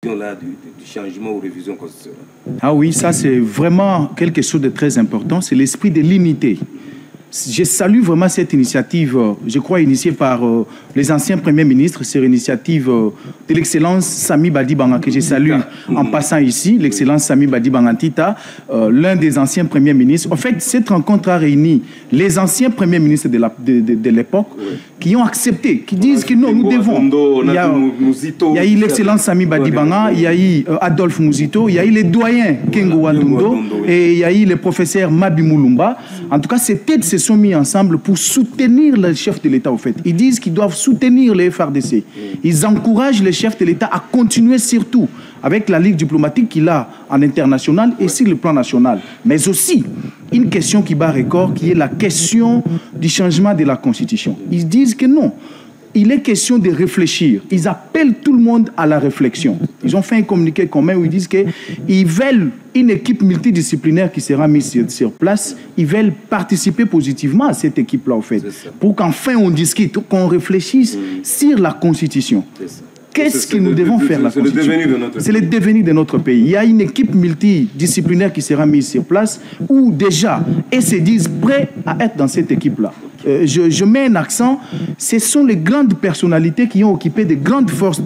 Là, du changement ou révision constitutionnelle. Ah oui, ça c'est vraiment quelque chose de très important, c'est l'esprit de l'unité. Je salue vraiment cette initiative, je crois initiée par les anciens premiers ministres, c'est l'initiative de l'excellence Sami Badibanga que je salue en passant ici, l'excellence Sami Badibanga Tita, l'un des anciens premiers ministres. En fait, cette rencontre a réuni les anciens premiers ministres de l'époque qui ont accepté, qui disent que non, nous devons. Il y a eu l'excellence Sami Badibanga, il y a eu Adolphe Muzito, il y a eu les doyens Kengo Wadundo et il y a eu le professeur Mabi Mulumba. En tout cas, ces têtes se sont mis ensemble pour soutenir le chef de l'État, au fait. Ils disent qu'ils doivent soutenir les FARDC. Ils encouragent le chef de l'État à continuer surtout avec la ligue diplomatique qu'il a en international et sur le plan national. Mais aussi, une question qui bat record, qui est la question du changement de la Constitution. Ils disent que non. Il est question de réfléchir. Ils appellent tout le monde à la réflexion. Ils ont fait un communiqué commun où ils disent qu'ils veulent une équipe multidisciplinaire qui sera mise sur place. Ils veulent participer positivement à cette équipe-là, en fait, pour qu'enfin on discute, qu'on réfléchisse sur la Constitution. Qu'est-ce que nous devons faire la Constitution? C'est le devenir de notre pays. Il y a une équipe multidisciplinaire qui sera mise sur place où déjà, ils se disent prêts à être dans cette équipe-là. Je mets un accent, ce sont les grandes personnalités qui ont occupé de grandes forces,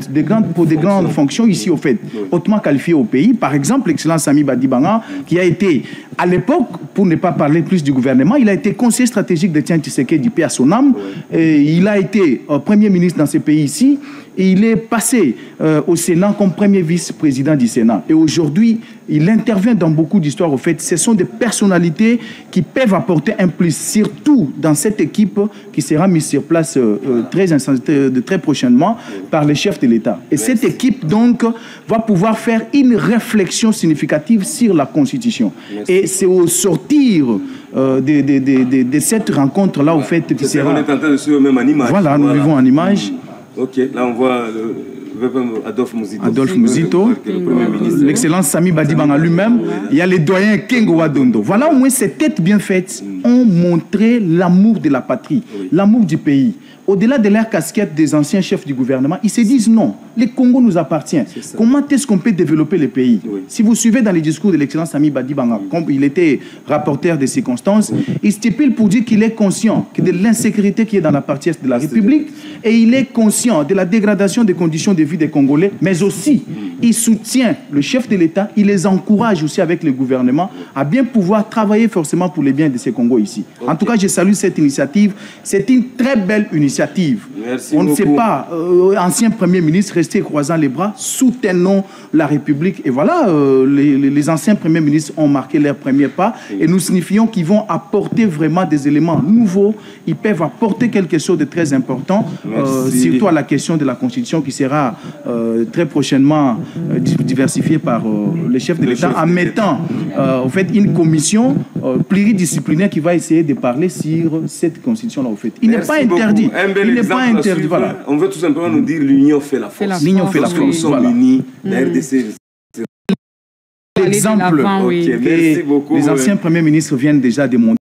pour de grandes fonctions ici, au fait, hautement qualifiées au pays. Par exemple, l'excellence Sami Badibanga, qui a été, à l'époque, pour ne pas parler plus du gouvernement, il a été conseiller stratégique de Tian Tshisekedi, paix à son âme. Il a été premier ministre dans ce pays ici. Et il est passé au Sénat comme premier vice-président du Sénat. Et aujourd'hui, il intervient dans beaucoup d'histoires. Au fait, ce sont des personnalités qui peuvent apporter un plus, surtout dans cette équipe qui sera mise sur place très prochainement par les chefs de l'État. Et cette équipe, donc, va pouvoir faire une réflexion significative sur la Constitution. Et c'est au sortir de cette rencontre-là, au fait, qui sera... On est en train de suivre même en image. Voilà, nous vivons en image. Ok, là on voit Adolphe Muzito. Adolphe Muzito, l'excellence Sami Badibanga lui-même, il y a les doyens Kengo Wadundo. Voilà, au moins ces têtes bien faites ont montré l'amour de la patrie, l'amour du pays. Au-delà de leur casquette des anciens chefs du gouvernement, ils se disent non, le Congo nous appartient. Comment est-ce qu'on peut développer le pays? Si vous suivez dans les discours de l'excellence Sami Badibanga, comme il était rapporteur des circonstances, il stipule pour dire qu'il est conscient de l'insécurité qui est dans la partie est de la République et il est conscient de la dégradation des conditions de vie des Congolais, mais aussi il soutient le chef de l'État, il les encourage aussi avec le gouvernement à bien pouvoir travailler forcément pour les biens de ces Congos ici. En tout cas, je salue cette initiative. C'est une très belle initiative. Merci On beaucoup. ne sait pas, ancien Premier ministre, restez croisant les bras, soutenons la République. Et voilà, les anciens Premiers ministres ont marqué leurs premiers pas et nous signifions qu'ils vont apporter vraiment des éléments nouveaux. Ils peuvent apporter quelque chose de très important, surtout à la question de la Constitution qui sera très prochainement diversifiée par les chefs de l'État en mettant en fait, une commission pluridisciplinaire qui va essayer de parler sur cette Constitution-là. Il n'est pas interdit. Il n'est pas interdit. Voilà. On veut tout simplement nous dire l'union fait la force. L'union fait la force. Nous sommes unis. La RDC. L'exemple merci beaucoup. Les anciens premiers ministres viennent déjà démontrer.